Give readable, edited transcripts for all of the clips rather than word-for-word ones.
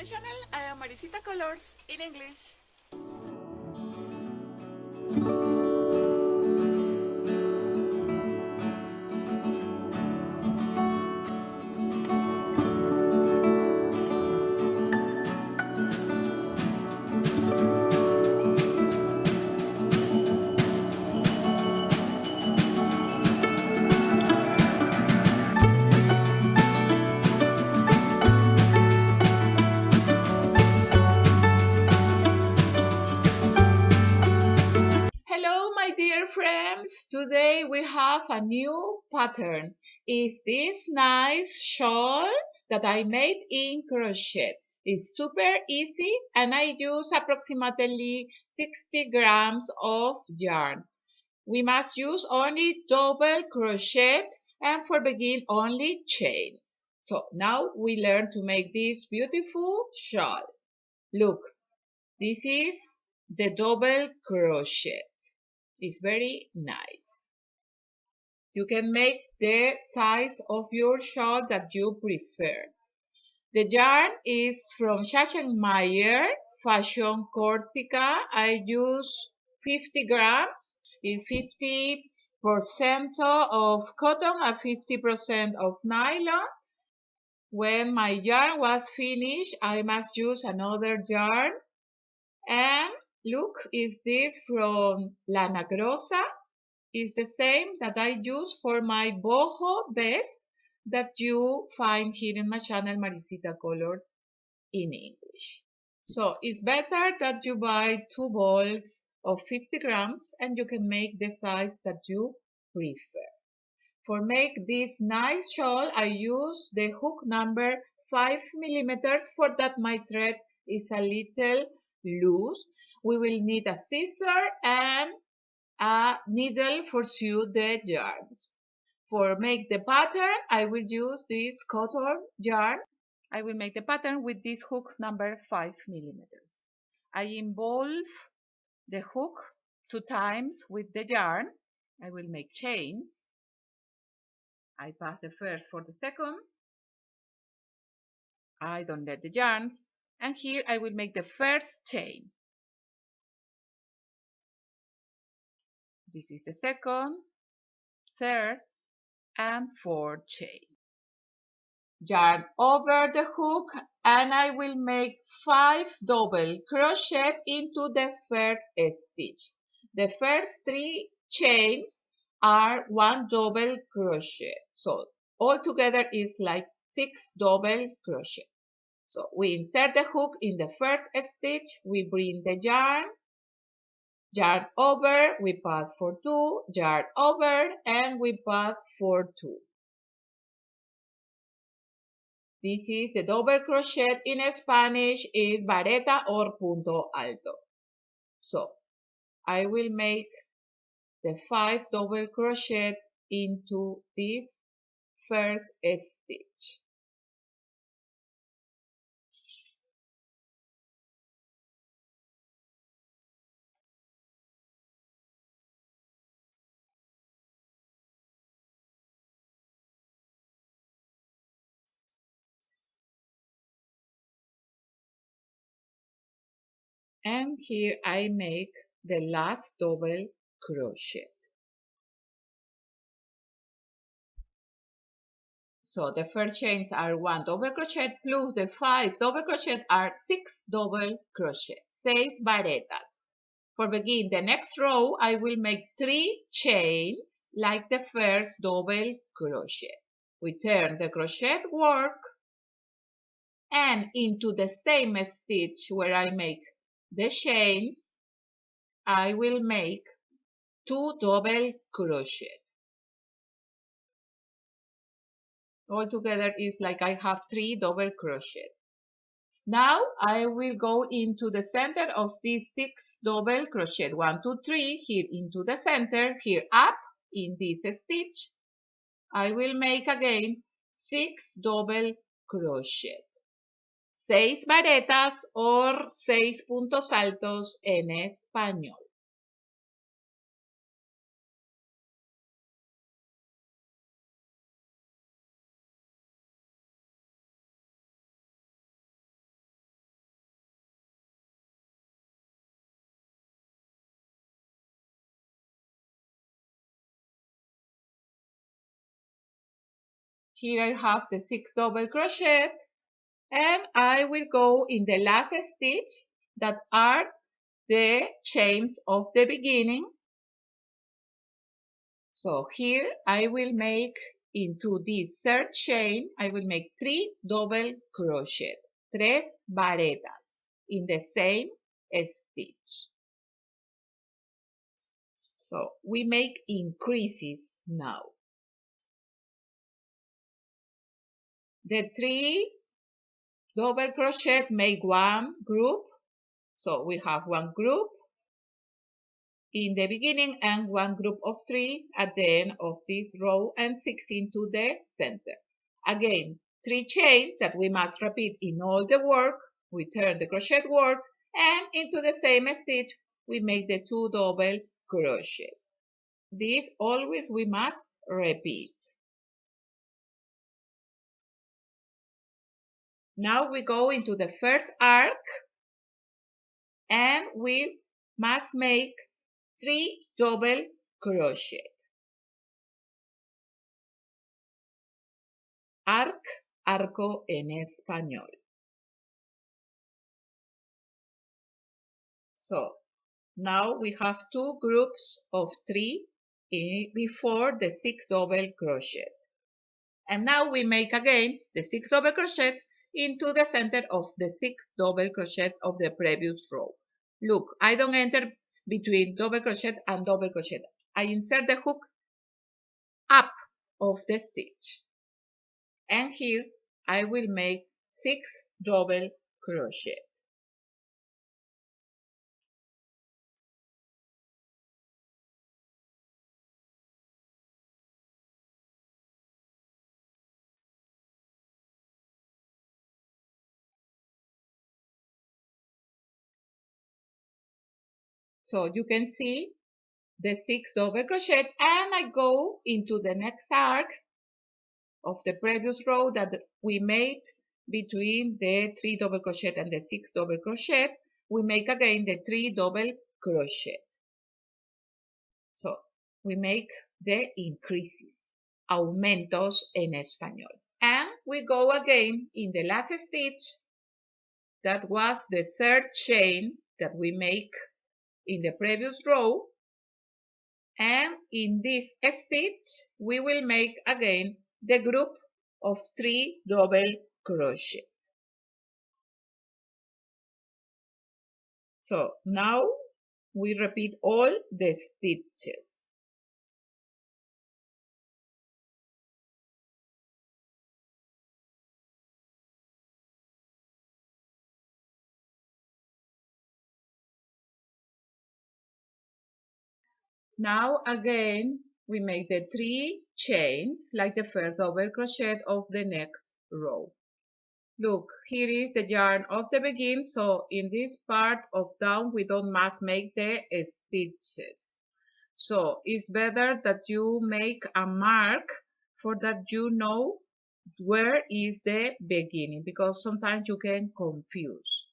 my channel. I am Maricita Colors in English. Hello, my dear friends. Today we have a new pattern. It's this nice shawl that I made in crochet. It's super easy and I use approximately 60 grams of yarn. We must use only double crochet and for begin only chains. So now we learn to make this beautiful shawl. Look, this is the double crochet. It's very nice. You can make the size of your shawl that you prefer. The yarn is from Meyer Fashion Corsica. I use 50 grams. It's 50% of cotton and 50% of nylon. When my yarn was finished, I must use another yarn. And look, is this from Lana Grossa? Is the same that I use for my boho vest that you find here in my channel Maricita Colors in English. So it's better that you buy 2 balls of 50 grams and you can make the size that you prefer. For make this nice shawl, I use the hook number 5 millimeters. For that my thread is a little loose. We will need a scissor and a needle for sew the yarns. For make the pattern, I will use this cotton yarn. I will make the pattern with this hook number 5 millimeters. I involve the hook 2 times with the yarn. I will make chains. I pass the first for the second. I don't let the yarns. And here I will make the first chain. This is the second, third, and fourth chain. Yarn over the hook and I will make 5 double crochet into the first stitch. The first 3 chains are 1 double crochet. So all together is like 6 double crochet. So we insert the hook in the first stitch, we bring the yarn over, we pass for 2, yarn over, and we pass for 2. This is the double crochet. In Spanish is vareta or punto alto. So I will make the 5 double crochet into this first stitch. And here I make the last double crochet. So the first chains are 1 double crochet plus the 5 double crochet are 6 double crochet, 6 varetas. For begin the next row, I will make 3 chains like the first double crochet. We turn the crochet work and into the same stitch where I make the chains, I will make 2 double crochet. All together is like I have 3 double crochet. Now I will go into the center of these 6 double crochet. 1, 2, 3, here into the center, here up in this stitch. I will make again 6 double crochet. 6 varetas or 6 puntos altos en español. Here I have the 6 double crochet, and I will go in the last stitch that are the chains of the beginning. So here I will make into this third chain, I will make 3 double crochet, tres varetas in the same stitch. So we make increases now. The 3 double crochet make one group. So we have one group in the beginning and one group of 3 at the end of this row and 6 into the center. Again, 3 chains that we must repeat in all the work. We turn the crochet work and into the same stitch we make the 2 double crochet. This always we must repeat. Now we go into the first arc and we must make 3 double crochet. Arc, arco en español. So now we have 2 groups of 3 before the 6 double crochet. And now we make again the 6 double crochet into the center of the 6 double crochet of the previous row. Look, I don't enter between double crochet and double crochet. I insert the hook up of the stitch. And here I will make 6 double crochet. So you can see the 6 double crochet and I go into the next arc of the previous row that we made between the 3 double crochet and the 6 double crochet. We make again the 3 double crochet. So we make the increases, aumentos en español. And we go again in the last stitch that was the third chain that we make in the previous row, and in this stitch we will make again the group of 3 double crochet. So now we repeat all the stitches. Now again we make the 3 chains like the first double crochet of the next row. Look, here is the yarn of the beginning, so in this part of down we don't must make the stitches. So it's better that you make a mark for that you know where is the beginning, because sometimes you can confuse.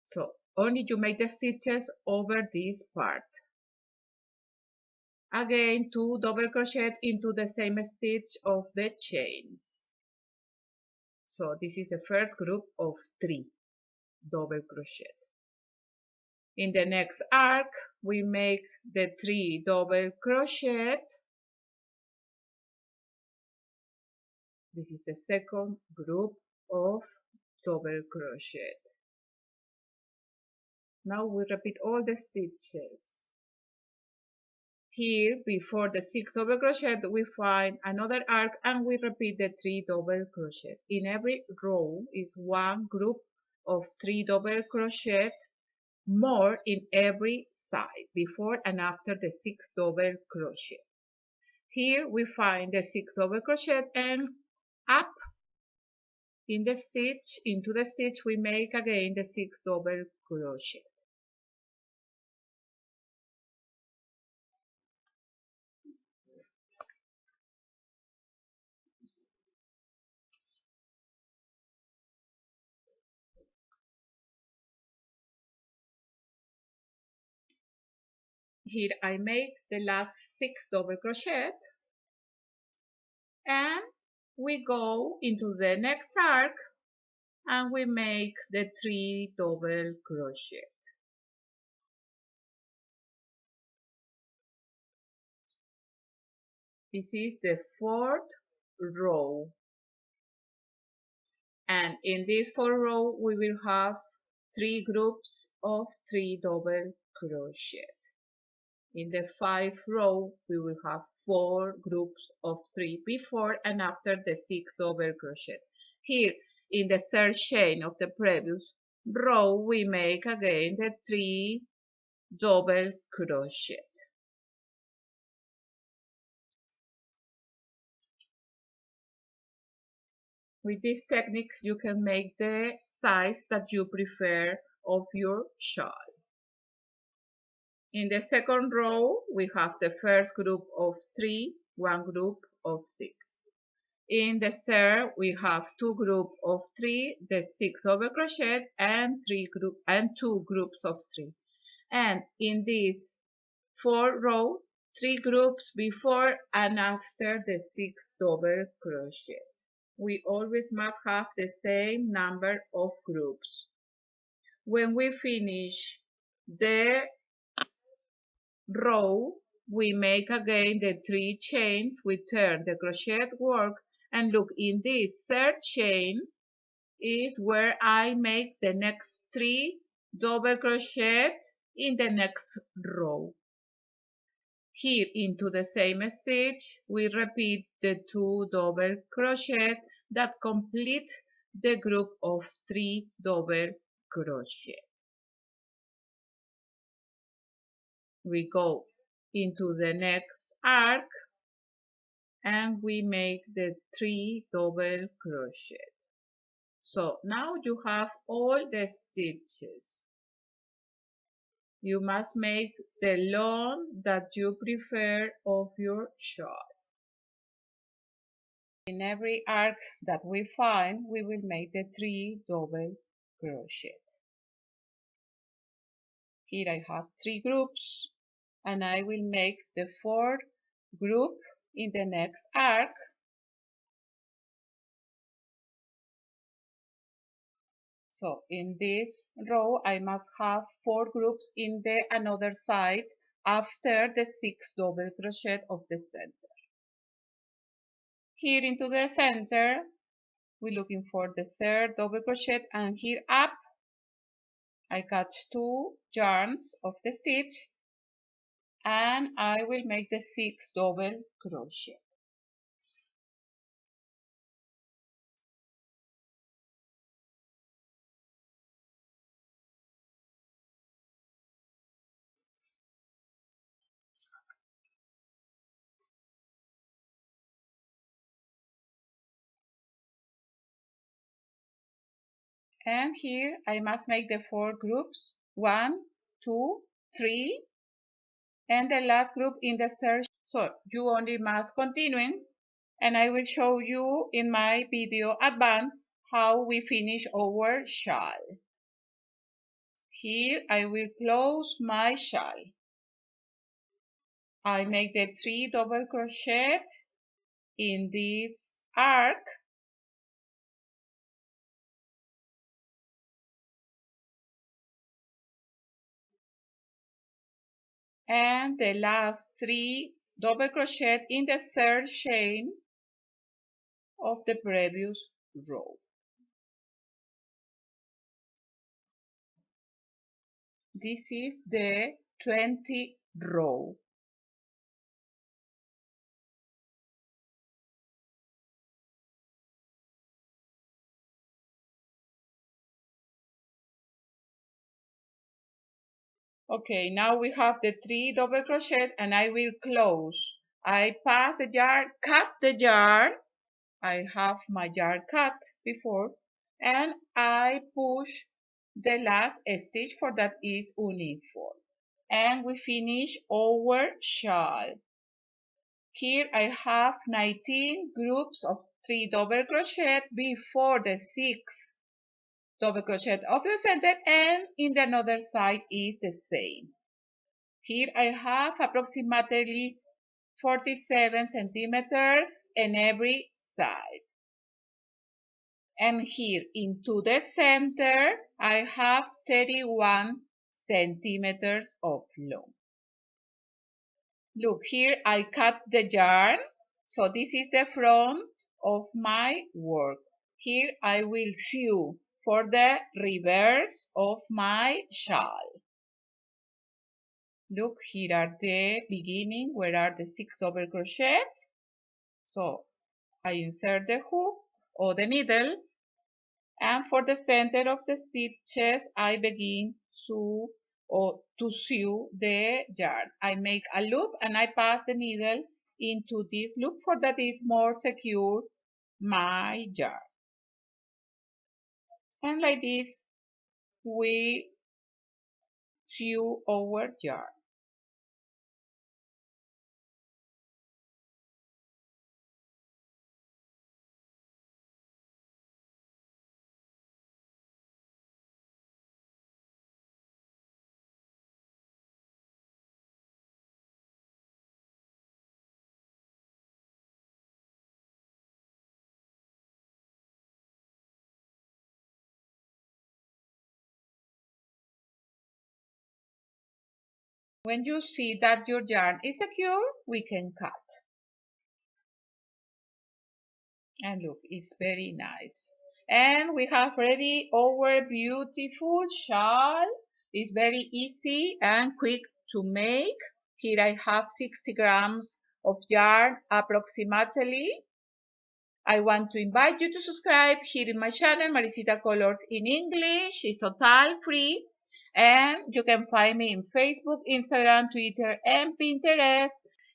So only you make the stitches over this part. Again, 2 double crochet into the same stitch of the chains. So this is the first group of 3 double crochet. In the next arc we make the 3 double crochet. This is the second group of double crochet. Now we repeat all the stitches. Here, before the 6 double crochet, we find another arc and we repeat the 3 double crochet. In every row is one group of 3 double crochet more in every side, before and after the 6 double crochet. Here we find the 6 double crochet and up in the stitch, into the stitch, we make again the 6 double crochet. Here I make the last 6 double crochet And we go into the next arc and we make the 3 double crochet. This is the 4th row. And in this 4th row we will have 3 groups of 3 double crochet. In the 5th row we will have 4 groups of 3 before and after the 6 double crochet. Here in the 3rd chain of the previous row we make again the 3 double crochet. With this technique you can make the size that you prefer of your shawl. In the 2nd row we have the first group of 3, 1 group of 6. In the 3rd we have 2 groups of 3, the 6 double crochet and 2 groups of 3. And in this 4th row 3 groups before and after the 6 double crochet. We always must have the same number of groups. When we finish the row, we make again the 3 chains, we turn the crochet work and look in this 3rd chain is where I make the next 3 double crochet in the next row. Here into the same stitch we repeat the 2 double crochet that complete the group of 3 double crochet. We go into the next arc and we make the 3 double crochet. So now you have all the stitches. You must make the long that you prefer of your shawl. In every arc that we find, we will make the 3 double crochet. Here I have 3 groups and I will make the 4th group in the next arc. So in this row I must have 4 groups in the another side after the 6 double crochet of the center. Here into the center we're looking for the 3rd double crochet and here up I catch 2 yarns of the stitch and I will make the 6 double crochet. And here I must make the 4 groups, 1, 2, 3, and the last group in the 3rd. So you only must continue, and I will show you in my video advance how we finish our shawl. Here I will close my shawl. I make the 3 double crochet in this arc. And the last 3 double crochet in the 3rd chain of the previous row. This is the 20th row. Okay, now we have the 3 double crochet and I will close. I pass the yarn, cut the yarn. I have my yarn cut before and I push the last stitch for that is uniform. And we finish our shawl. Here I have 19 groups of 3 double crochet before the 6 double crochet of the center and in the other side is the same. Here I have approximately 47 centimeters in every side. And here into the center, I have 31 centimeters of long. Look, here I cut the yarn. So this is the front of my work. Here I will sew for the reverse of my shawl. Look, here are the beginning, where are the 6 double crochet. So I insert the hook or the needle, and for the center of the stitches I begin to sew the yarn. I make a loop and I pass the needle into this loop for that is more secure my yarn. And like this we sew our yarn. When you see that your yarn is secure, we can cut. And look, it's very nice. And we have ready our beautiful shawl. It's very easy and quick to make. Here I have 60 grams of yarn approximately. I want to invite you to subscribe here in my channel, Maricita Colors in English. It's total free. And you can find me in Facebook, Instagram, Twitter, and Pinterest.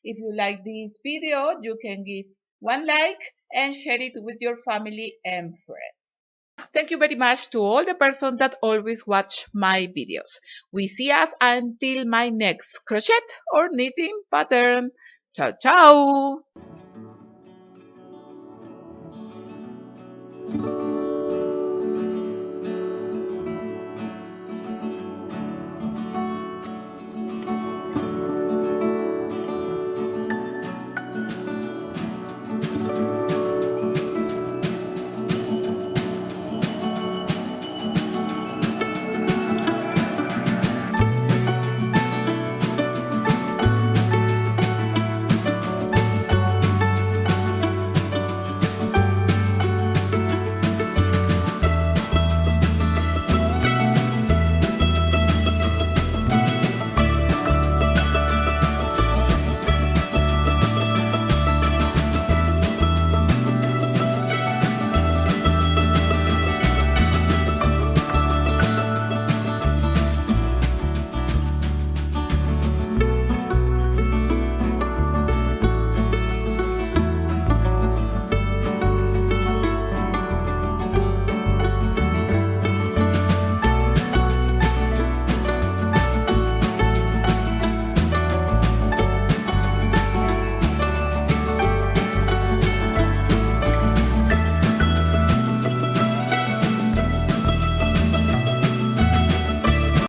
If you like this video, you can give one like and share it with your family and friends. Thank you very much to all the persons that always watch my videos. We see us until my next crochet or knitting pattern. Ciao, ciao!